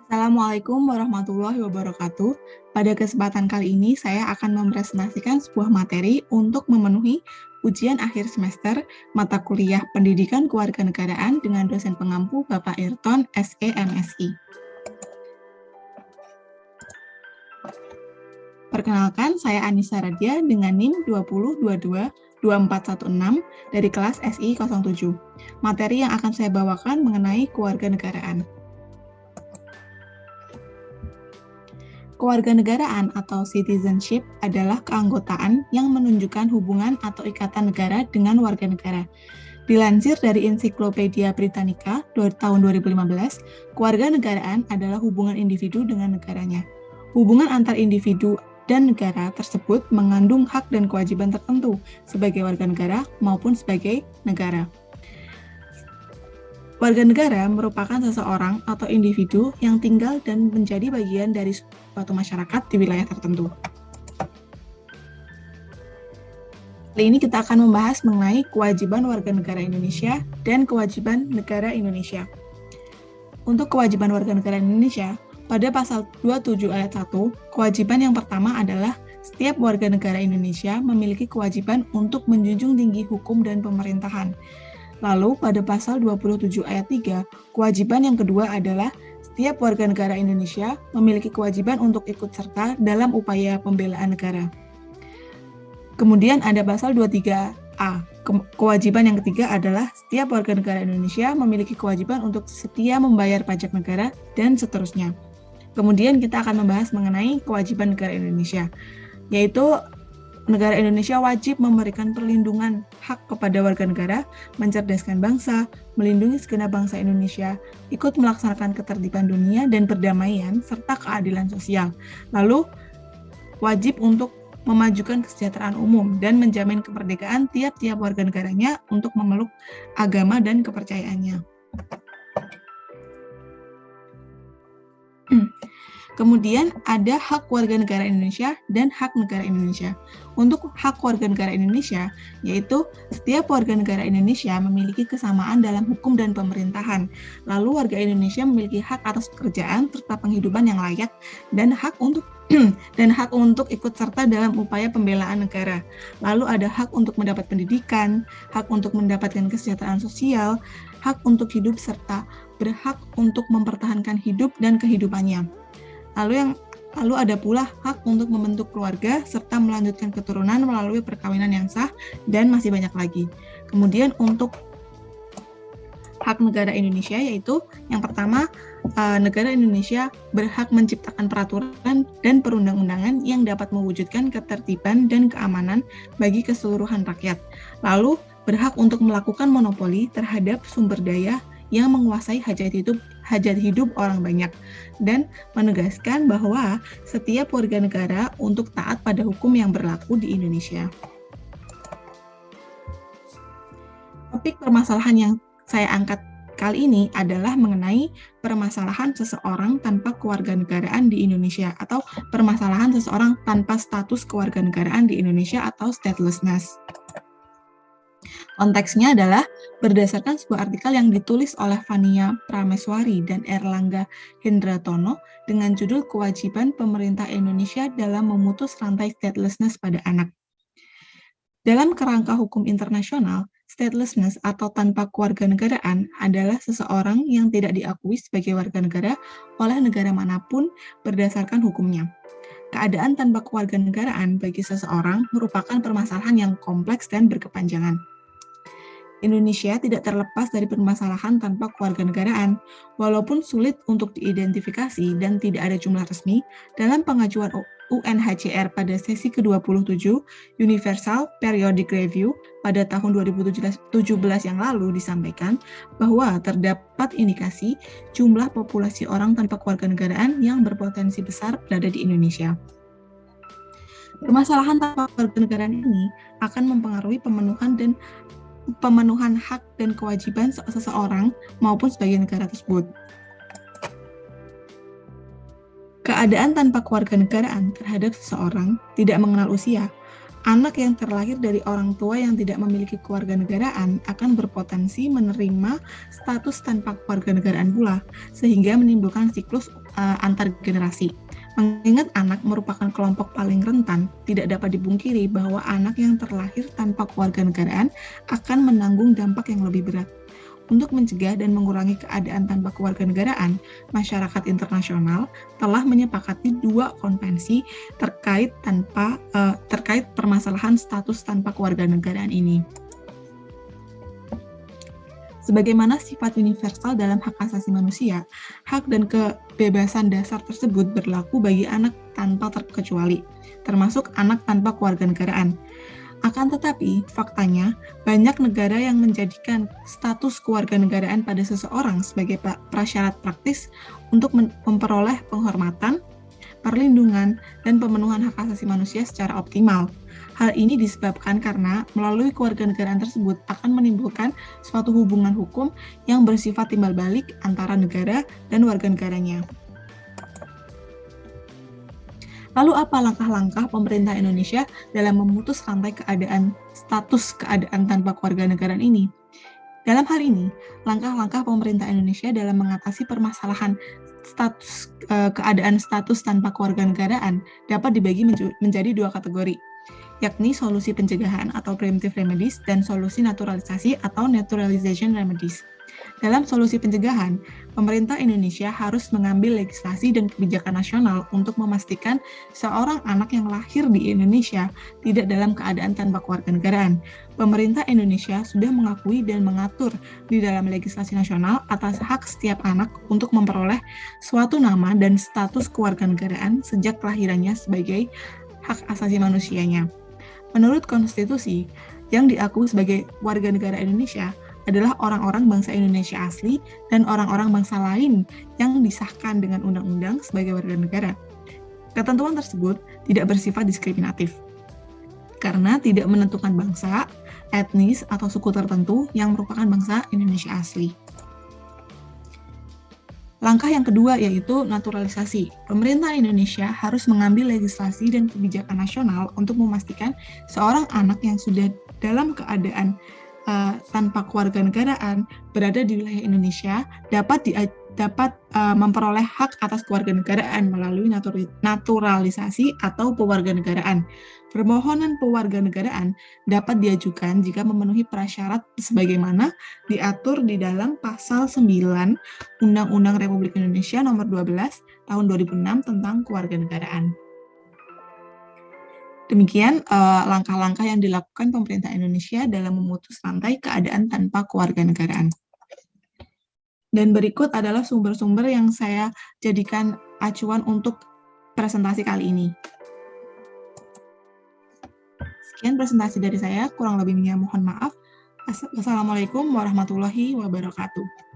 Assalamualaikum warahmatullahi wabarakatuh. Pada kesempatan kali ini, saya akan mempresentasikan sebuah materi untuk memenuhi ujian akhir semester mata kuliah Pendidikan Kewarganegaraan dengan dosen pengampu Bapak Ayrton, SE, MSI. Perkenalkan, saya Anissa Radia dengan NIM 20222416 dari kelas SI 07. Materi yang akan saya bawakan mengenai kewarganegaraan. Kewarganegaraan atau citizenship adalah keanggotaan yang menunjukkan hubungan atau ikatan negara dengan warga negara. Dilansir dari Ensiklopedia Britannica tahun 2015, kewarganegaraan adalah hubungan individu dengan negaranya. Hubungan antar individu dan negara tersebut mengandung hak dan kewajiban tertentu sebagai warga negara maupun sebagai negara. Warga negara merupakan seseorang atau individu yang tinggal dan menjadi bagian dari suatu masyarakat di wilayah tertentu. Kali ini kita akan membahas mengenai kewajiban warga negara Indonesia dan kewajiban negara Indonesia. Untuk kewajiban warga negara Indonesia, pada pasal 27 ayat 1, kewajiban yang pertama adalah setiap warga negara Indonesia memiliki kewajiban untuk menjunjung tinggi hukum dan pemerintahan. Lalu, pada pasal 27 ayat 3, kewajiban yang kedua adalah setiap warga negara Indonesia memiliki kewajiban untuk ikut serta dalam upaya pembelaan negara. Kemudian ada pasal 23A. Kewajiban yang ketiga adalah setiap warga negara Indonesia memiliki kewajiban untuk setia membayar pajak negara, dan seterusnya. Kemudian kita akan membahas mengenai kewajiban negara Indonesia, yaitu negara Indonesia wajib memberikan perlindungan hak kepada warga negara, mencerdaskan bangsa, melindungi segenap bangsa Indonesia, ikut melaksanakan ketertiban dunia dan perdamaian, serta keadilan sosial. Lalu, wajib untuk memajukan kesejahteraan umum dan menjamin kemerdekaan tiap-tiap warga negaranya untuk memeluk agama dan kepercayaannya. Kemudian ada hak warga negara Indonesia dan hak negara Indonesia. Untuk hak warga negara Indonesia, yaitu setiap warga negara Indonesia memiliki kesamaan dalam hukum dan pemerintahan. Lalu warga Indonesia memiliki hak atas pekerjaan serta penghidupan yang layak dan hak untuk ikut serta dalam upaya pembelaan negara. Lalu ada hak untuk mendapat pendidikan, hak untuk mendapatkan kesejahteraan sosial, hak untuk hidup serta berhak untuk mempertahankan hidup dan kehidupannya. Lalu ada pula hak untuk membentuk keluarga serta melanjutkan keturunan melalui perkawinan yang sah, dan masih banyak lagi. Kemudian untuk hak negara Indonesia, yaitu yang pertama, negara Indonesia berhak menciptakan peraturan dan perundang-undangan yang dapat mewujudkan ketertiban dan keamanan bagi keseluruhan rakyat. Lalu berhak untuk melakukan monopoli terhadap sumber daya yang menguasai hajat hidup orang banyak, dan menegaskan bahwa setiap warga negara untuk taat pada hukum yang berlaku di Indonesia. Topik permasalahan yang saya angkat kali ini adalah mengenai permasalahan seseorang tanpa kewarganegaraan di Indonesia, atau permasalahan seseorang tanpa status kewarganegaraan di Indonesia atau statelessness. Konteksnya adalah berdasarkan sebuah artikel yang ditulis oleh Fania Prameswari dan Erlangga Hendratono dengan judul Kewajiban Pemerintah Indonesia dalam Memutus Rantai Statelessness pada Anak. Dalam kerangka hukum internasional, statelessness atau tanpa kewarganegaraan adalah seseorang yang tidak diakui sebagai warga negara oleh negara manapun berdasarkan hukumnya. Keadaan tanpa kewarganegaraan bagi seseorang merupakan permasalahan yang kompleks dan berkepanjangan. Indonesia tidak terlepas dari permasalahan tanpa kewarganegaraan, walaupun sulit untuk diidentifikasi dan tidak ada jumlah resmi. Dalam pengajuan UNHCR pada sesi ke-27 Universal Periodic Review pada tahun 2017 yang lalu disampaikan bahwa terdapat indikasi jumlah populasi orang tanpa kewarganegaraan yang berpotensi besar berada di Indonesia. Permasalahan tanpa kewarganegaraan ini akan mempengaruhi pemenuhan hak dan kewajiban seseorang maupun sebagai negara tersebut. Keadaan tanpa kewarganegaraan terhadap seseorang tidak mengenal usia. Anak yang terlahir dari orang tua yang tidak memiliki kewarganegaraan akan berpotensi menerima status tanpa kewarganegaraan pula, sehingga menimbulkan siklus antar generasi. Mengingat anak merupakan kelompok paling rentan, tidak dapat dipungkiri bahwa anak yang terlahir tanpa kewarganegaraan akan menanggung dampak yang lebih berat. Untuk mencegah dan mengurangi keadaan tanpa kewarganegaraan, masyarakat internasional telah menyepakati 2 konvensi terkait permasalahan status tanpa kewarganegaraan ini. Sebagaimana sifat universal dalam hak asasi manusia, hak dan kebebasan dasar tersebut berlaku bagi anak tanpa terkecuali, termasuk anak tanpa kewarganegaraan. Akan tetapi, faktanya, banyak negara yang menjadikan status kewarganegaraan pada seseorang sebagai prasyarat praktis untuk memperoleh penghormatan, perlindungan, dan pemenuhan hak asasi manusia secara optimal. Hal ini disebabkan karena melalui kewarganegaraan tersebut akan menimbulkan suatu hubungan hukum yang bersifat timbal balik antara negara dan warga negaranya. Lalu apa langkah-langkah pemerintah Indonesia dalam memutus rantai status keadaan tanpa kewarganegaraan ini? Dalam hal ini, langkah-langkah pemerintah Indonesia dalam mengatasi permasalahan keadaan status tanpa kewarganegaraan dapat dibagi menjadi 2 kategori, yakni solusi pencegahan atau preemptive remedies dan solusi naturalisasi atau naturalization remedies. Dalam solusi pencegahan, pemerintah Indonesia harus mengambil legislasi dan kebijakan nasional untuk memastikan seorang anak yang lahir di Indonesia tidak dalam keadaan tanpa kewarganegaraan. Pemerintah Indonesia sudah mengakui dan mengatur di dalam legislasi nasional atas hak setiap anak untuk memperoleh suatu nama dan status kewarganegaraan sejak kelahirannya sebagai hak asasi manusianya. Menurut konstitusi, yang diakui sebagai warga negara Indonesia adalah orang-orang bangsa Indonesia asli dan orang-orang bangsa lain yang disahkan dengan undang-undang sebagai warga negara. Ketentuan tersebut tidak bersifat diskriminatif, karena tidak menentukan bangsa, etnis, atau suku tertentu yang merupakan bangsa Indonesia asli. Langkah yang kedua yaitu naturalisasi. Pemerintah Indonesia harus mengambil legislasi dan kebijakan nasional untuk memastikan seorang anak yang sudah dalam keadaan tanpa kewarganegaraan berada di wilayah Indonesia dapat memperoleh hak atas kewarganegaraan melalui naturalisasi atau pewarganegaraan. Permohonan pewarganegaraan dapat diajukan jika memenuhi prasyarat sebagaimana diatur di dalam Pasal 9 Undang-Undang Republik Indonesia Nomor 12 Tahun 2006 tentang kewarganegaraan. Demikian langkah-langkah yang dilakukan pemerintah Indonesia dalam memutus rantai keadaan tanpa kewarganegaraan. Dan berikut adalah sumber-sumber yang saya jadikan acuan untuk presentasi kali ini. Sekian presentasi dari saya, kurang lebihnya mohon maaf. Wassalamualaikum warahmatullahi wabarakatuh.